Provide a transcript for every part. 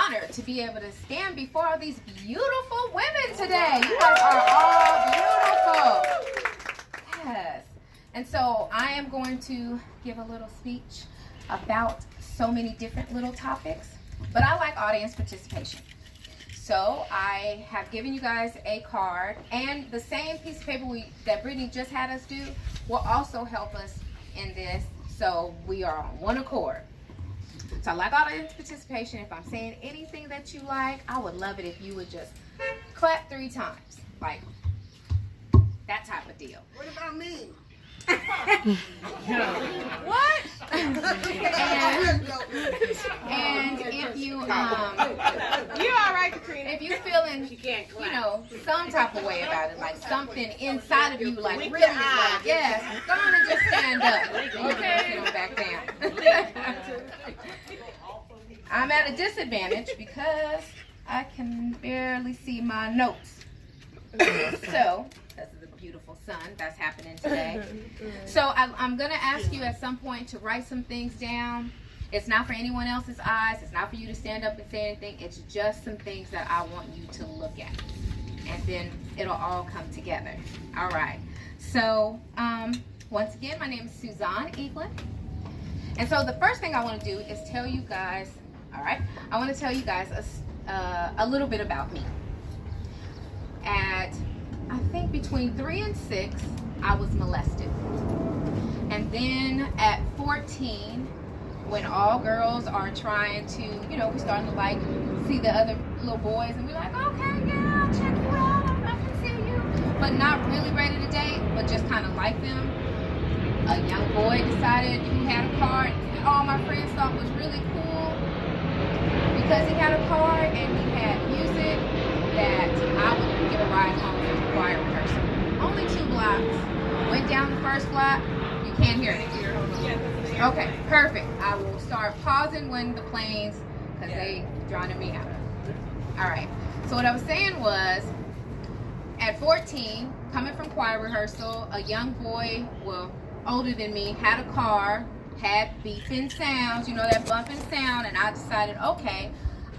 honored to be able to stand before all these beautiful women today. You guys are all beautiful. Yes. And so I am going to give a little speech about so many different little topics, but I like audience participation. So I have given you guys a card, and the same piece of paper that Brittany just had us do will also help us in this, so we are on one accord. So I like audience participation. If I'm saying anything that you like, I would love it if you would just clap 3 times, like that type of deal. What about me? What? and if you you all right, Katrina? if you feeling some type of way about it, like something inside of you, like really, like yes, go on and just stand up. Okay, sit back down. I'm at a disadvantage because I can barely see my notes. So, because of the beautiful sun that's happening today. So I'm going to ask you at some point to write some things down. It's not for anyone else's eyes. It's not for you to stand up and say anything. It's just some things that I want you to look at. And then it'll all come together. All right. So, once again, my name is Suzanne Eaglin. And so the first thing I want to do is tell you guys, all right, I want to tell you guys a little bit about me. At, I think between 3 and 6, I was molested. And then at 14, when all girls are trying to, we're starting to like see the other little boys, and we're like, okay, yeah, I'll check you out, I can see you. But not really ready to date, but just kind of like them. A young boy decided he had a car, and all my friends thought was really cool because he had a car and he had music, that I would get a ride home from the choir rehearsal. Only 2 blocks. Went down the first block. You can't hear it. Okay, perfect. I will start pausing when the planes, because they drowning me out. All right. So what I was saying was, at 14, coming from choir rehearsal, a young boy, well, older than me, had a car, had beeping sounds, that bumping sound, and I decided, okay,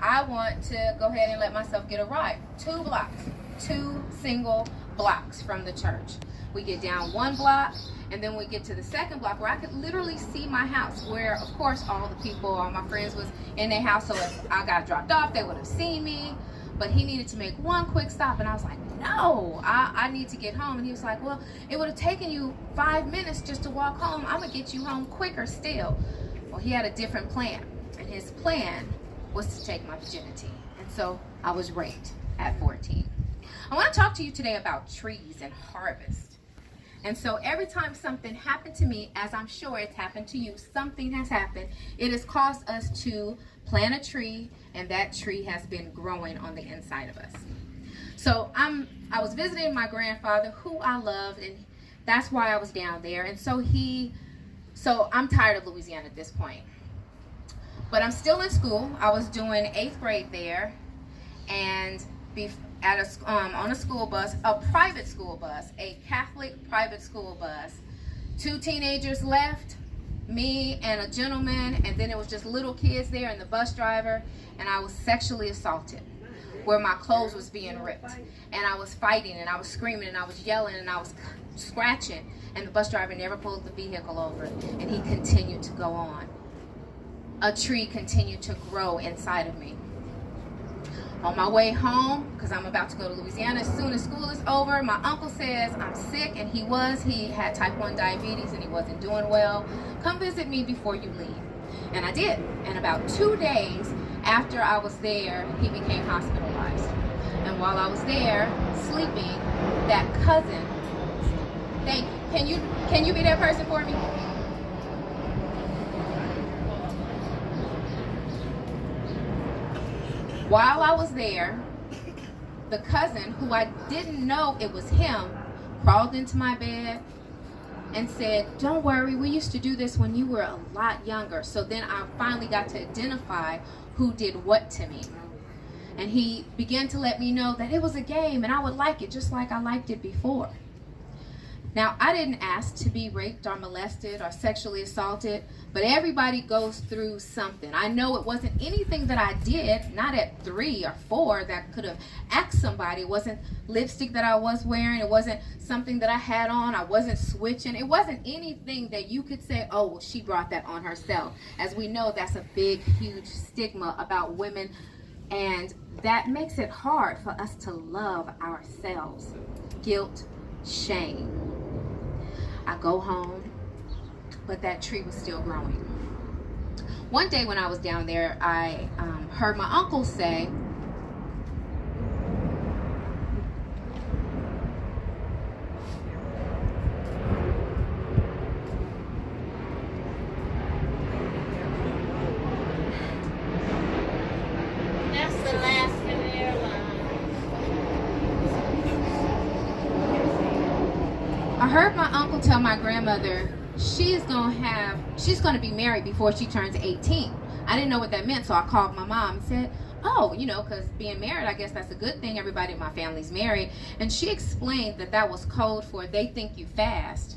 I want to go ahead and let myself get a ride. 2 blocks, 2 single blocks from the church. We get down 1 block, and then we get to the 2nd block where I could literally see my house, where of course all the people, all my friends was in their house, so if I got dropped off, they would have seen me. But he needed to make 1 quick stop, and I was like, no, I need to get home. And he was like, well, it would have taken you 5 minutes just to walk home. I'm gonna get you home quicker still. Well, he had a different plan, and his plan was to take my virginity. And so I was raped at 14. I want to talk to you today about trees and harvest. And so every time something happened to me, as I'm sure it's happened to you, something has happened. It has caused us to plant a tree, and that tree has been growing on the inside of us. So I was visiting my grandfather, who I loved, and that's why I was down there. And so I'm tired of Louisiana at this point. But I'm still in school. I was doing 8th grade there, and on a school bus, a private school bus, a Catholic private school bus. 2 teenagers left, me and a gentleman, and then it was just little kids there and the bus driver, and I was sexually assaulted, where my clothes was being ripped, and I was fighting, and I was screaming, and I was yelling, and I was scratching, and the bus driver never pulled the vehicle over, and he continued to go on. A tree continued to grow inside of me. On my way home, because I'm about to go to Louisiana, as soon as school is over, my uncle says I'm sick, and he had type 1 diabetes, and he wasn't doing well. Come visit me before you leave. And I did. And about 2 days after I was there, he became hospitalized. And while I was there, sleeping, that cousin, thank you. Can you be that person for me? While I was there, the cousin, who I didn't know it was him, crawled into my bed and said, don't worry, we used to do this when you were a lot younger. So then I finally got to identify who did what to me. And he began to let me know that it was a game and I would like it just like I liked it before. Now, I didn't ask to be raped or molested or sexually assaulted, but everybody goes through something. I know it wasn't anything that I did, not at 3 or 4, that could have asked somebody. It wasn't lipstick that I was wearing. It wasn't something that I had on. I wasn't switching. It wasn't anything that you could say, oh, well, she brought that on herself. As we know, that's a big, huge stigma about women, and that makes it hard for us to love ourselves. Guilt, shame. I go home, but that tree was still growing. One day when I was down there, I heard my uncle say, that's the last airline. I heard my uncle tell my grandmother she's going to be married before she turns 18. I didn't know what that meant, so I called my mom and said, oh, because being married, I guess that's a good thing. Everybody in my family's married. And she explained that was code for they think you fast,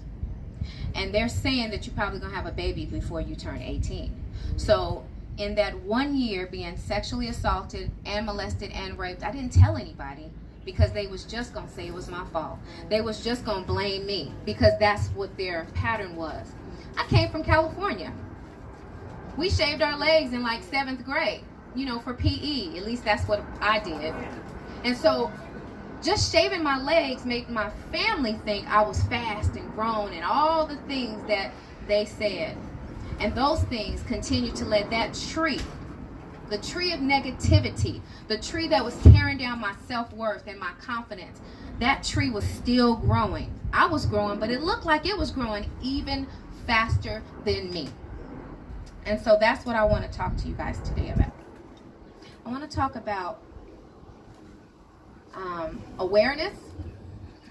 and they're saying that you're probably going to have a baby before you turn 18. So in that 1 year being sexually assaulted and molested and raped, I didn't tell anybody, because they was just going to say it was my fault. They was just going to blame me, because that's what their pattern was. I came from California. We shaved our legs in like 7th grade, for PE. At least that's what I did. And so just shaving my legs made my family think I was fast and grown and all the things that they said. And those things continued to let that tree, the tree of negativity, the tree that was tearing down my self-worth and my confidence, that tree was still growing. I was growing, but it looked like it was growing even faster than me. And so that's what I want to talk to you guys today about. I want to talk about awareness.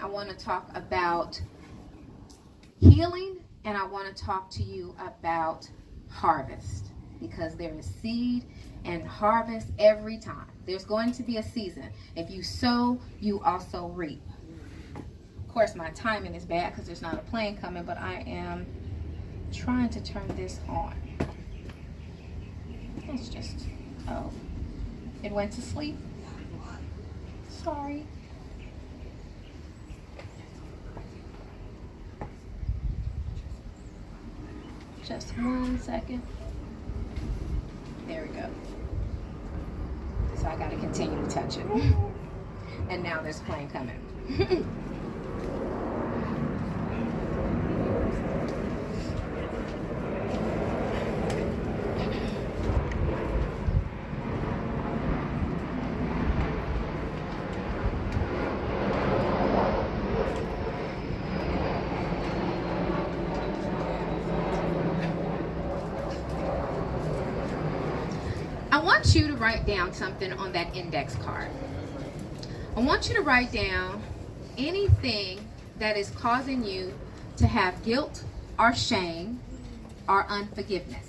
I want to talk about healing, and I want to talk to you about harvest, because there is seed and harvest every time. There's going to be a season. If you sow, you also reap. Of course, my timing is bad because there's not a plane coming, but I am trying to turn this on. It's just, oh, it went to sleep. Sorry. Just 1 second. There we go. So I got to continue to touch it. And now there's a plane coming. I want you to write down something on that index card. I want you to write down anything that is causing you to have guilt or shame or unforgiveness.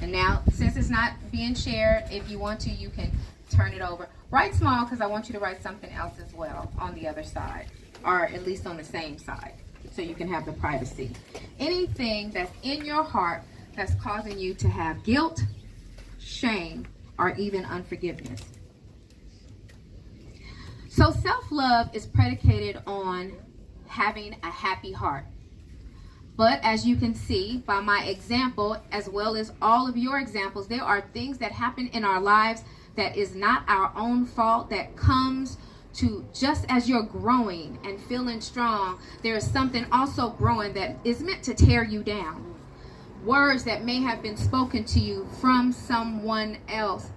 And now, since it's not being shared, if you want to, you can turn it over. Write small, because I want you to write something else as well on the other side, or at least on the same side, so you can have the privacy. Anything that's in your heart that's causing you to have guilt, shame, or even unforgiveness. So self-love is predicated on having a happy heart. But as you can see by my example, as well as all of your examples, there are things that happen in our lives that is not our own fault, that comes to just as you're growing and feeling strong, there is something also growing that is meant to tear you down. Words that may have been spoken to you from someone else.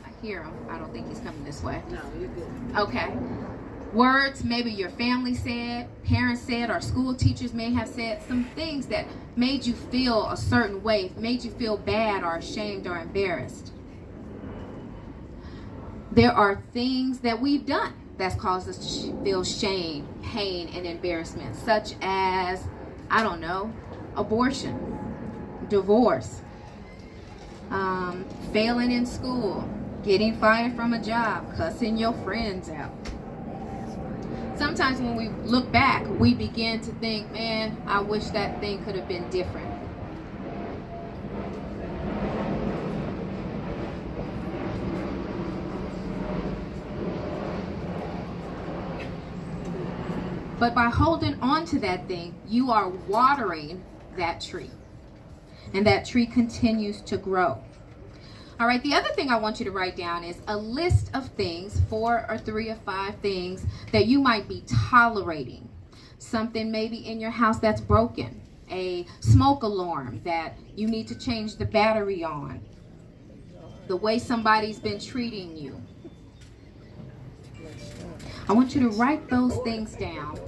I hear him. I don't think he's coming this way. No, you're good. Okay. Words maybe your family said, parents said, or school teachers may have said, some things that made you feel a certain way, made you feel bad or ashamed or embarrassed. There are things that we've done that's caused us to feel shame, pain, and embarrassment, such as, I don't know, abortion, divorce, failing in school, getting fired from a job, cussing your friends out. sometimes when we look back, we begin to think, man, I wish that thing could have been different. But by holding on to that thing, you are watering that tree. And that tree continues to grow. All right, the other thing I want you to write down is a list of things, 4 or 3 or 5 things that you might be tolerating. Something maybe in your house that's broken. A smoke alarm that you need to change the battery on. The way somebody's been treating you. I want you to write those things down.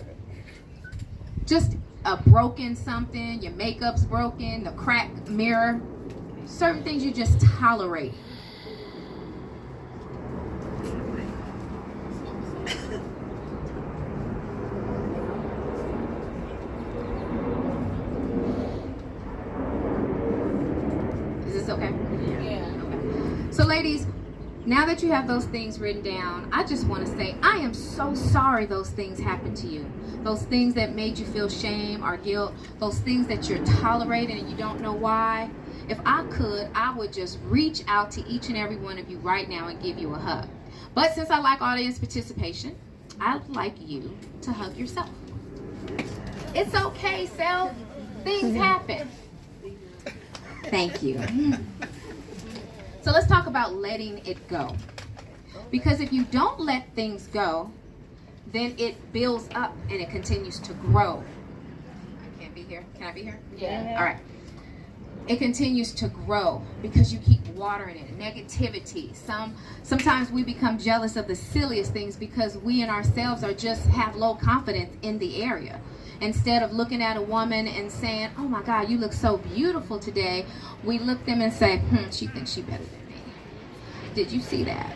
Just a broken something, your makeup's broken, the cracked mirror. Certain things you just tolerate. Is this okay? Yeah. Okay. So ladies, now that you have those things written down, I just want to say, I am so sorry those things happened to you. Those things that made you feel shame or guilt, those things that you're tolerating and you don't know why. If I could, I would just reach out to each and every one of you right now and give you a hug. But since I like audience participation, I'd like you to hug yourself. It's okay, self. Things happen. Thank you. So let's talk about letting it go. Because if you don't let things go, then it builds up and it continues to grow. I can't be here. Can I be here? Yeah. All right. It continues to grow because you keep watering it. Negativity. Sometimes we become jealous of the silliest things because we in ourselves are just have low confidence in the area. Instead of looking at a woman and saying, oh my God, you look so beautiful today, we look them and say, she thinks she better than me. Did you see that?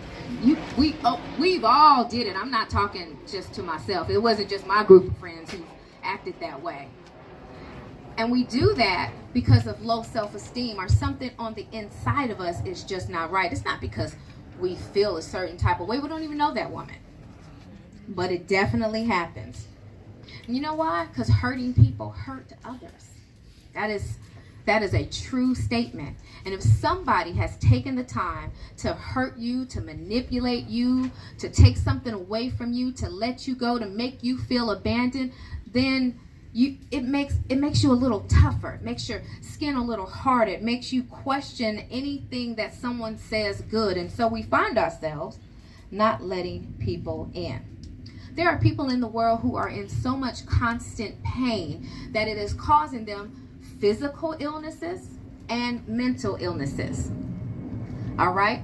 We've all did it. I'm not talking just to myself. It wasn't just my group of friends who acted that way. And we do that because of low self-esteem or something on the inside of us is just not right. It's not because we feel a certain type of way. We don't even know that woman. But it definitely happens. And you know why? Because hurting people hurt others. That is a true statement. And if somebody has taken the time to hurt you, to manipulate you, to take something away from you, to let you go, to make you feel abandoned, then it makes you a little tougher. It makes your skin a little harder. It makes you question anything that someone says good. And so we find ourselves not letting people in. There are people in the world who are in so much constant pain that it is causing them physical illnesses and mental illnesses. All right?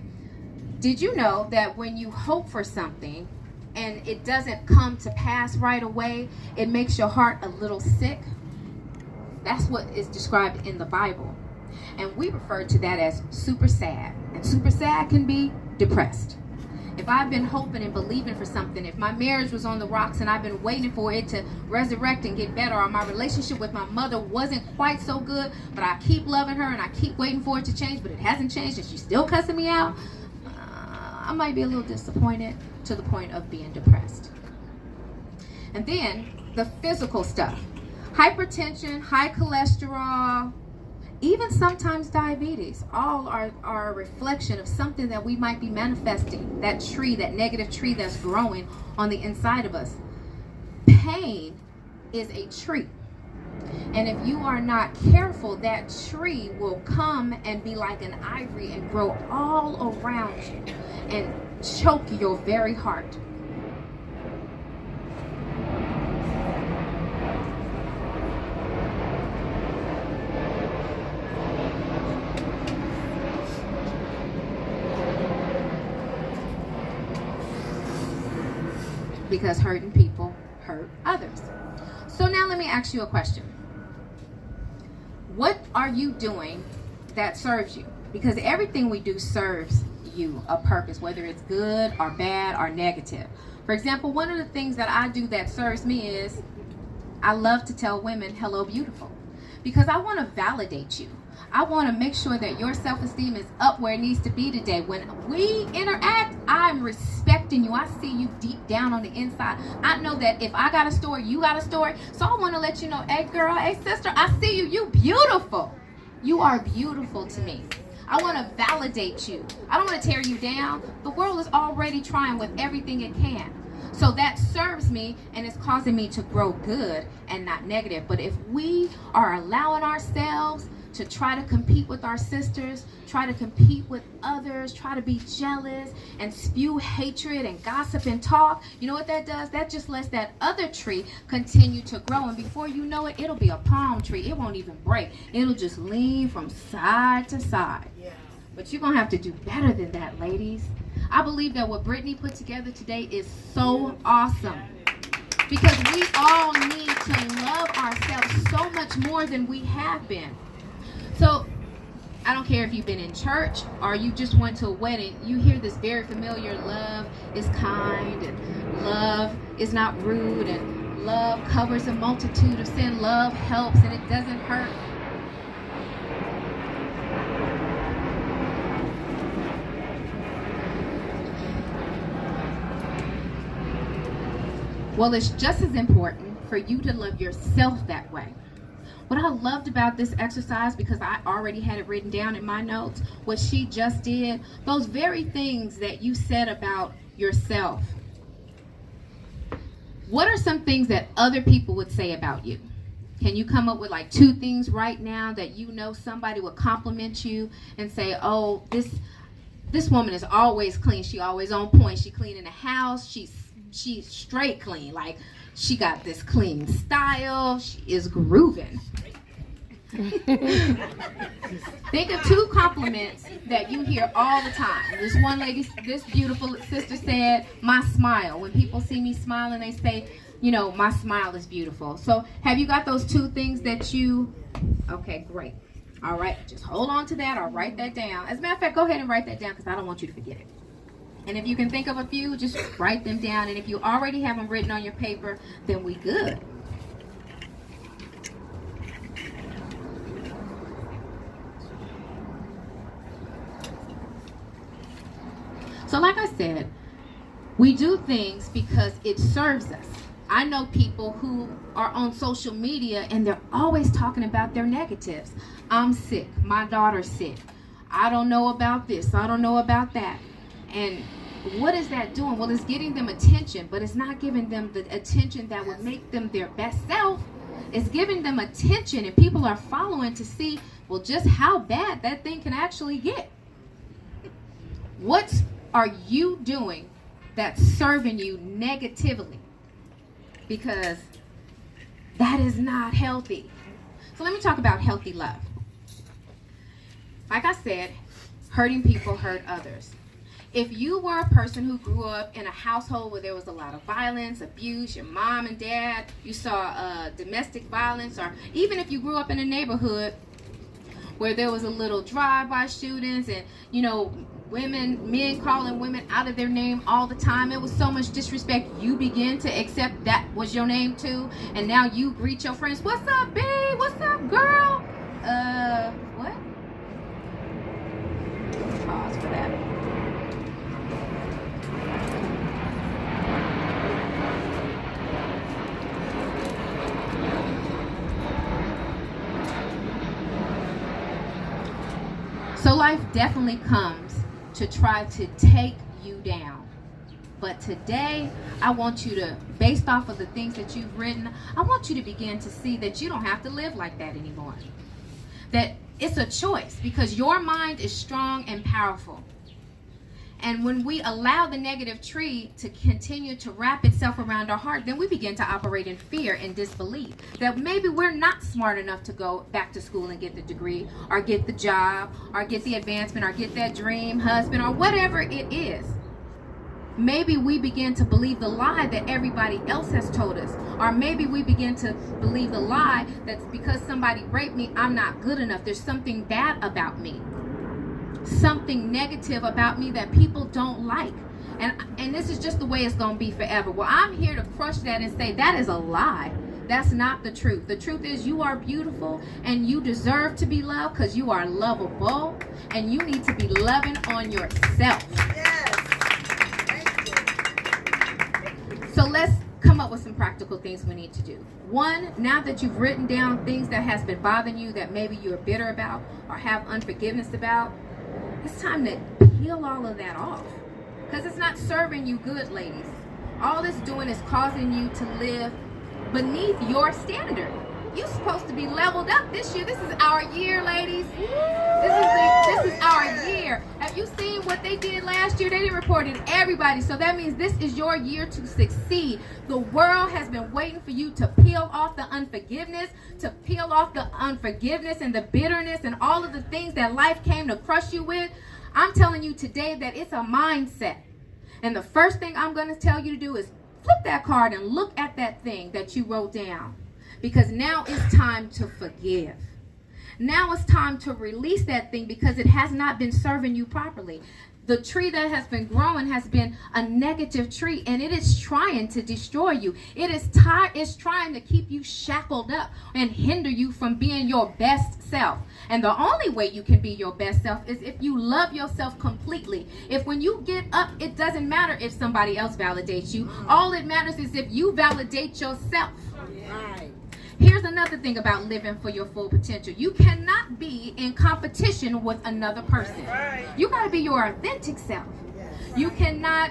Did you know that when you hope for something and it doesn't come to pass right away, it makes your heart a little sick? That's what is described in the Bible. And we refer to that as super sad. And super sad can be depressed. If I've been hoping and believing for something, if my marriage was on the rocks and I've been waiting for it to resurrect and get better, or my relationship with my mother wasn't quite so good, but I keep loving her and I keep waiting for it to change, but it hasn't changed and she's still cussing me out, I might be a little disappointed to the point of being depressed. And then the physical stuff. Hypertension, high cholesterol, even sometimes diabetes, all are a reflection of something that we might be manifesting, that tree, that negative tree that's growing on the inside of us. Pain is a tree. And if you are not careful, that tree will come and be like an ivory and grow all around you and choke your very heart. Because hurting people hurt others. So now let me ask you a question. What are you doing that serves you? Because everything we do serves you a purpose, whether it's good or bad or negative. For example, one of the things that I do that serves me is I love to tell women, hello, beautiful. Because I want to validate you. I want to make sure that your self-esteem is up where it needs to be today. When we interact, I'm respecting you. I see you deep down on the inside. I know that if I got a story, you got a story. So I want to let you know, hey girl, hey sister, I see you. You beautiful. You are beautiful to me. I want to validate you. I don't want to tear you down. The world is already trying with everything it can. So that serves me and it's causing me to grow good and not negative. But if we are allowing ourselves to try to compete with our sisters, try to compete with others, try to be jealous and spew hatred and gossip and talk, you know what that does? That just lets that other tree continue to grow, and before you know it, it'll be a palm tree. It won't even break. It'll just lean from side to side. But you're going to have to do better than that, ladies. I believe that what Brittany put together today is so awesome, because we all need to love ourselves so much more than we have been. So I don't care if you've been in church or you just went to a wedding, you hear this very familiar love is kind and love is not rude and love covers a multitude of sin. Love helps and it doesn't hurt. Well, it's just as important for you to love yourself that way. What I loved about this exercise, because I already had it written down in my notes, what she just did, those very things that you said about yourself. What are some things that other people would say about you? Can you come up with like 2 things right now that you know somebody would compliment you and say, oh, this woman is always clean. She always on point. She clean in the house. She's straight clean. Like, she got this clean style. She is grooving. Think of 2 compliments that you hear all the time. This one lady, this beautiful sister said, my smile. When people see me smiling, they say, you know, my smile is beautiful. So have you got those 2 things that you, okay, great. All right, just hold on to that or write that down. As a matter of fact, go ahead and write that down because I don't want you to forget it. And if you can think of a few, just write them down. And if you already have them written on your paper, then we good. So like I said, we do things because it serves us. I know people who are on social media and they're always talking about their negatives. I'm sick. My daughter's sick. I don't know about this. I don't know about that. And what is that doing? Well, it's getting them attention, but it's not giving them the attention that would make them their best self. It's giving them attention, and people are following to see, well, just how bad that thing can actually get. What are you doing that's serving you negatively? Because that is not healthy. So let me talk about healthy love. Like I said, hurting people hurt others. If you were a person who grew up in a household where there was a lot of violence, abuse, your mom and dad, you saw domestic violence, or even if you grew up in a neighborhood where there was a little drive-by shootings and, you know, men calling women out of their name all the time, it was so much disrespect, you begin to accept that was your name too, and now you greet your friends, what's up, babe? What's up, girl? What? Pause for that. So life definitely comes to try to take you down. But today, I want you to, based off of the things that you've written, I want you to begin to see that you don't have to live like that anymore. That it's a choice, because your mind is strong and powerful. And when we allow the negative tree to continue to wrap itself around our heart, then we begin to operate in fear and disbelief. That maybe we're not smart enough to go back to school and get the degree, or get the job, or get the advancement, or get that dream husband, or whatever it is. Maybe we begin to believe the lie that everybody else has told us. Or maybe we begin to believe the lie that because somebody raped me, I'm not good enough. There's something bad about me. Something negative about me that people don't like, and this is just the way it's going to be forever. Well, I'm here to crush that and say that is a lie. That's not the truth. The truth is you are beautiful and you deserve to be loved because you are lovable, and you need to be loving on yourself. Yes. Thank you. So let's come up with some practical things we need to do. One, now that you've written down things that has been bothering you that maybe you're bitter about or have unforgiveness about, it's time to peel all of that off, because it's not serving you good, ladies. All it's doing is causing you to live beneath your standard. You're supposed to be leveled up this year. This is our year, ladies. This is our year. Have you seen what they did last year? They didn't report it everybody. So that means this is your year to succeed. The world has been waiting for you to peel off the unforgiveness, and the bitterness and all of the things that life came to crush you with. I'm telling you today that it's a mindset. And the first thing I'm going to tell you to do is flip that card and look at that thing that you wrote down. Because now it's time to forgive. Now it's time to release that thing because it has not been serving you properly. The tree that has been growing has been a negative tree, and it is trying to destroy you. It's trying to keep you shackled up and hinder you from being your best self. And the only way you can be your best self is if you love yourself completely. If when you get up, it doesn't matter if somebody else validates you. All it matters is if you validate yourself. Right. Here's another thing about living for your full potential. You cannot be in competition with another person. You got to be your authentic self. You cannot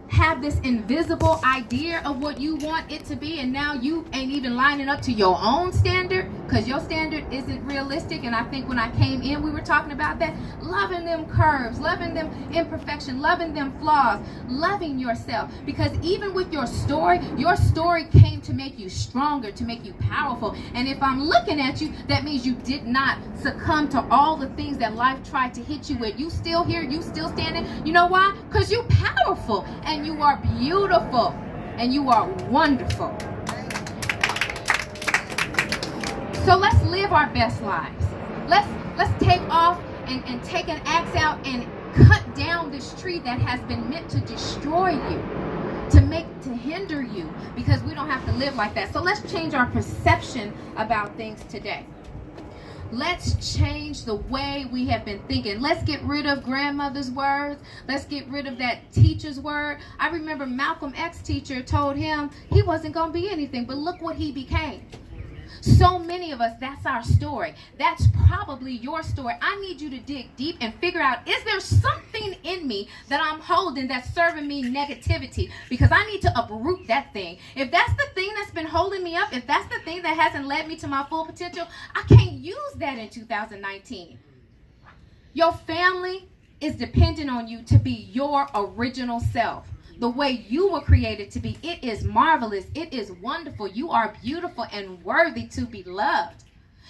have this invisible idea of what you want it to be, and now you ain't even lining up to your own standard because your standard isn't realistic. And I think when I came in, we were talking about that. Loving them curves, loving them imperfection, loving them flaws, loving yourself. Because even with your story came to make you stronger, to make you powerful. And if I'm looking at you, that means you did not succumb to all the things that life tried to hit you with. You still here, you still standing. You know why? Because you're powerful, and you are beautiful, and you are wonderful. So let's live our best lives. Let's take off and take an axe out and cut down this tree that has been meant to destroy you, to hinder you, because we don't have to live like that. So let's change our perception about things today. Let's change the way we have been thinking. Let's get rid of grandmother's words. Let's get rid of that teacher's word. I remember Malcolm X teacher told him he wasn't going to be anything, but look what he became. So many of us, that's our story. That's probably your story. I need you to dig deep and figure out, is there something in me that I'm holding that's serving me negativity? Because I need to uproot that thing. If that's the thing that's been holding me up, if that's the thing that hasn't led me to my full potential, I can't use that in 2019. Your family is dependent on you to be your original self. The way you were created to be. It is marvelous. It is wonderful. You are beautiful and worthy to be loved.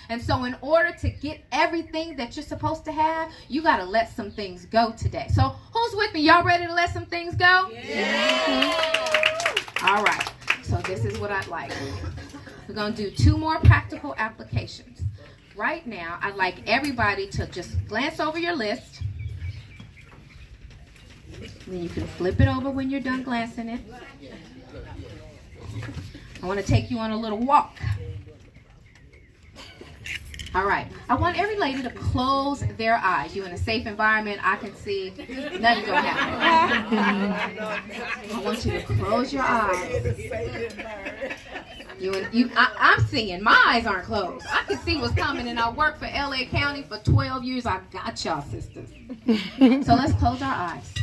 And so in order to get everything that you're supposed to have, you got to let some things go today. So who's with me? Y'all ready to let some things go? Yeah. All right. So this is what I'd like. We're going to do 2 more practical applications. Right now, I'd like everybody to just glance over your list. Then you can flip it over when you're done glancing it. I want to take you on a little walk. All right. I want every lady to close their eyes. You're in a safe environment. I can see nothing's going to happen. I want you to close your eyes. I'm seeing. My eyes aren't closed. I can see what's coming, and I worked for LA County for 12 years. I got y'all, sisters. So let's close our eyes.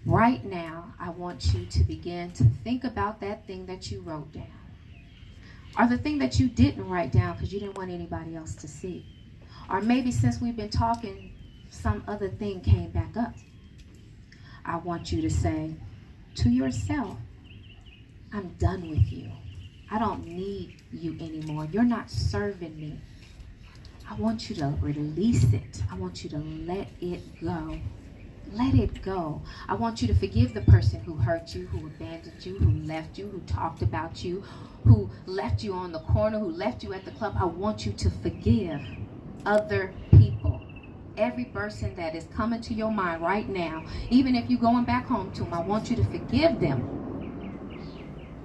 Right now, I want you to begin to think about that thing that you wrote down. Or the thing that you didn't write down because you didn't want anybody else to see. Or maybe since we've been talking, some other thing came back up. I want you to say to yourself, I'm done with you. I don't need you anymore. You're not serving me. I want you to release it. I want you to let it go. Let it go. I want you to forgive the person who hurt you, who abandoned you, who left you, who talked about you, who left you on the corner, who left you at the club. I want you to forgive other people. Every person that is coming to your mind right now, even if you're going back home to them, I want you to forgive them.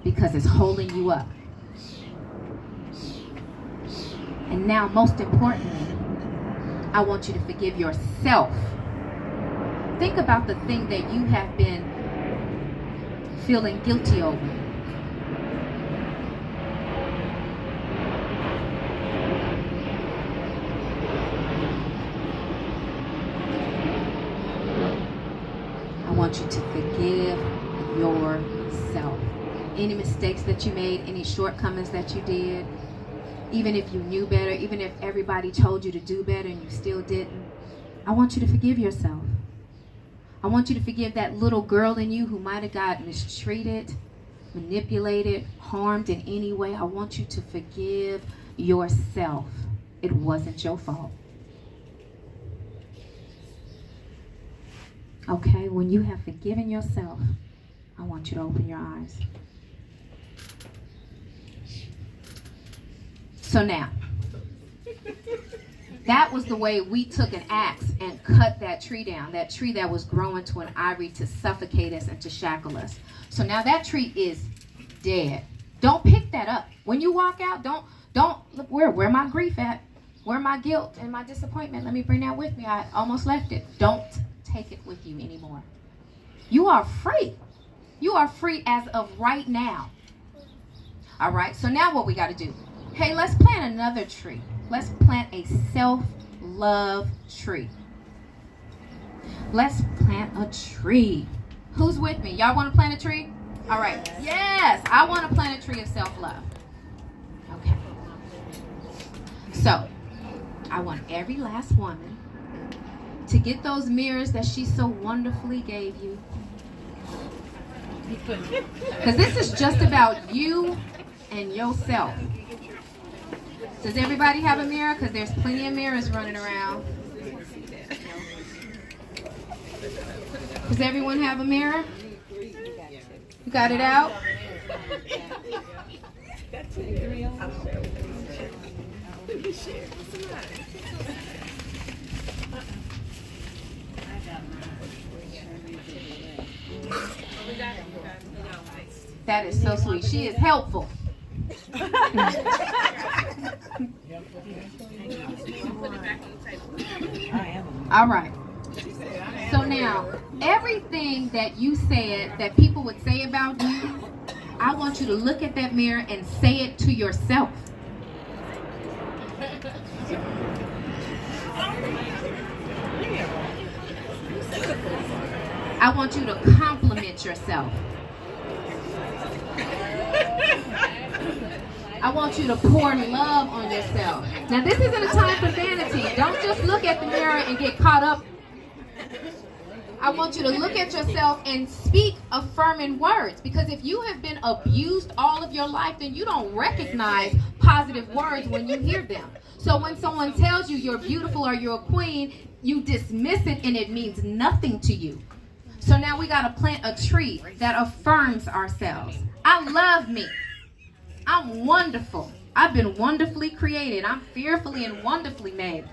because it's holding you up. And now, most importantly, I want you to forgive yourself. Think about the thing that you have been feeling guilty over. I want you to forgive yourself. Any mistakes that you made, any shortcomings that you did, even if you knew better, even if everybody told you to do better and you still didn't, I want you to forgive yourself. I want you to forgive that little girl in you who might have got mistreated, manipulated, harmed in any way. I want you to forgive yourself. It wasn't your fault. Okay, when you have forgiven yourself, I want you to open your eyes. So now, that was the way we took an axe and cut that tree down, that tree that was growing to an ivy to suffocate us and to shackle us. So now that tree is dead. Don't pick that up. When you walk out, don't look, where my grief at? Where my guilt and my disappointment? Let me bring that with me. I almost left it. Don't take it with you anymore. You are free. You are free as of right now. All right, so now what we got to do? Hey, let's plant another tree. Let's plant a self-love tree. Let's plant a tree. Who's with me? Y'all want to plant a tree? All right. Yes, I want to plant a tree of self-love. Okay. So, I want every last woman to get those mirrors that she so wonderfully gave you. Because this is just about you and yourself. Does everybody have a mirror? Because there's plenty of mirrors running around. Does everyone have a mirror? You got it out? That is so sweet. She is helpful. All right. So now, everything that you said that people would say about you, I want you to look at that mirror and say it to yourself. I want you to compliment yourself. I want you to pour love on yourself. Now, this isn't a time for vanity. Don't just look at the mirror and get caught up. I want you to look at yourself and speak affirming words. Because if you have been abused all of your life, then you don't recognize positive words when you hear them. So when someone tells you you're beautiful or you're a queen, you dismiss it and it means nothing to you. So now we got to plant a tree that affirms ourselves. I love me. I'm wonderful. I've been wonderfully created. I'm fearfully and wonderfully made.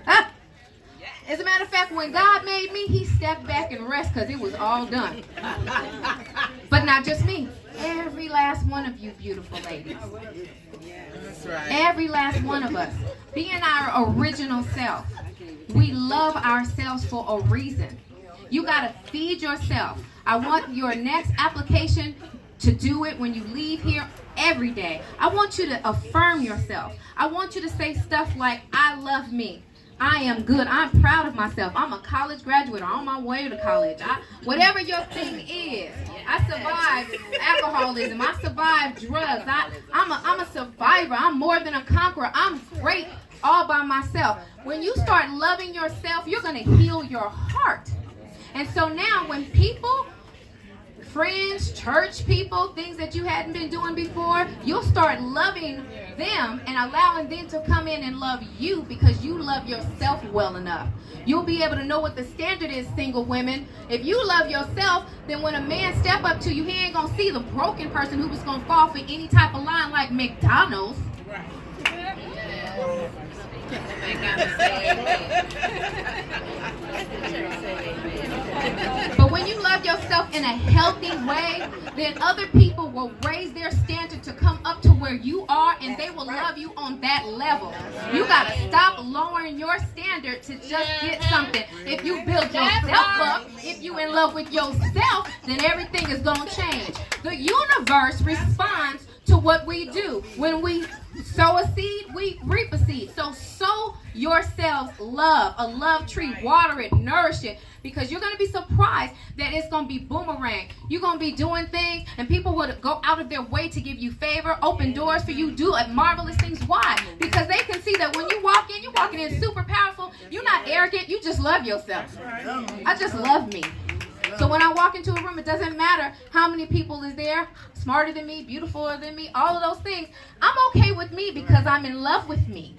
As a matter of fact, when God made me, he stepped back and rested because it was all done. But not just me. Every last one of you beautiful ladies. That's right. Every last one of us. Being our original self. We love ourselves for a reason. You got to feed yourself. I want your next application to do it when you leave here every day. I want you to affirm yourself. I want you to say stuff like, I love me. I am good. I'm proud of myself. I'm a college graduate or on my way to college. Whatever your thing is. I survived alcoholism. I survived drugs. I'm a survivor. I'm more than a conqueror. I'm great all by myself. When you start loving yourself, you're going to heal your heart. And so now when people, friends, church people, things that you hadn't been doing before, you'll start loving them and allowing them to come in and love you because you love yourself well enough. You'll be able to know what the standard is, single women. If you love yourself, then when a man step up to you, he ain't gonna see the broken person who was gonna fall for any type of line like McDonald's. But when you love yourself in a healthy way, then other people will raise their standard to come up to where you are, and they will love you on that level. You got to stop lowering your standard to just get something. If you build yourself up, if you in love with yourself, then everything is going to change. The universe responds to what we do. When we sow a seed, we reap a seed. So sow yourselves love, a love tree. Water it, nourish it, because you're going to be surprised that it's going to be boomerang. You're going to be doing things, and people will go out of their way to give you favor, open doors for you, do marvelous things. Why? Because they can see that when you walk in, you're walking in super powerful. You're not arrogant. You just love yourself. I just love me. So when I walk into a room, it doesn't matter how many people is there, smarter than me, beautifuler than me, all of those things. I'm okay with me because I'm in love with me.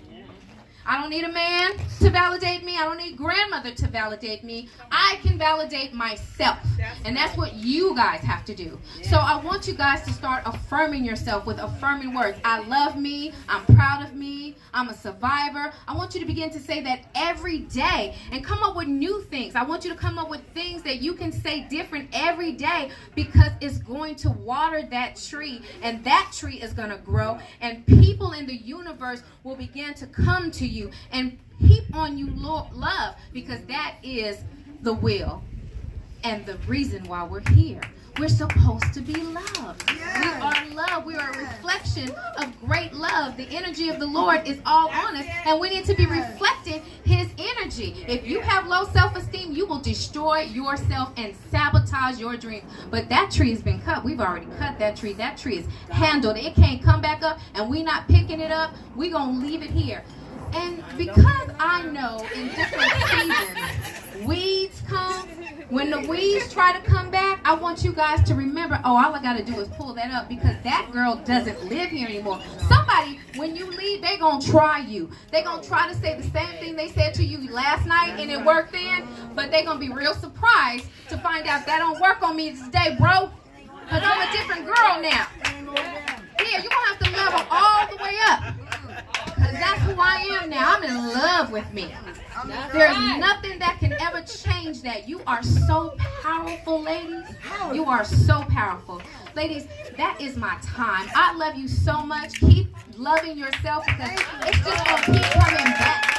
I don't need a man to validate me. I don't need grandmother to validate me. I can validate myself. And that's what you guys have to do. So I want you guys to start affirming yourself with affirming words. I love me. I'm proud of me. I'm a survivor. I want you to begin to say that every day and come up with new things. I want you to come up with things that you can say different every day, because it's going to water that tree, and that tree is going to grow, and people in the universe will begin to come to you and heap on you love, because that is the will and the reason why we're here. We're supposed to be loved. We are love. We are a reflection of great love. The energy of the Lord is all on us, and we need to be reflecting His energy. If you have low self-esteem, you will destroy yourself and sabotage your dream. But that tree has been cut. We've already cut that tree. That tree is handled. It can't come back up, and we're not picking it up. We're going to leave it here. And because I know in different seasons, weeds come. When the weeds try to come back, I want you guys to remember, all I got to do is pull that up, because that girl doesn't live here anymore. Somebody, when you leave, they're going to try you. They're going to try to say the same thing they said to you last night and it worked then, but they're going to be real surprised to find out that don't work on me today, bro, because I'm a different girl now. Yeah, you're going to have to level all the way up. Because that's who I am now. I'm in love with me. There's nothing that can ever change that. You are so powerful, ladies. You are so powerful. Ladies, that is my time. I love you so much. Keep loving yourself, because it's just going to keep coming back.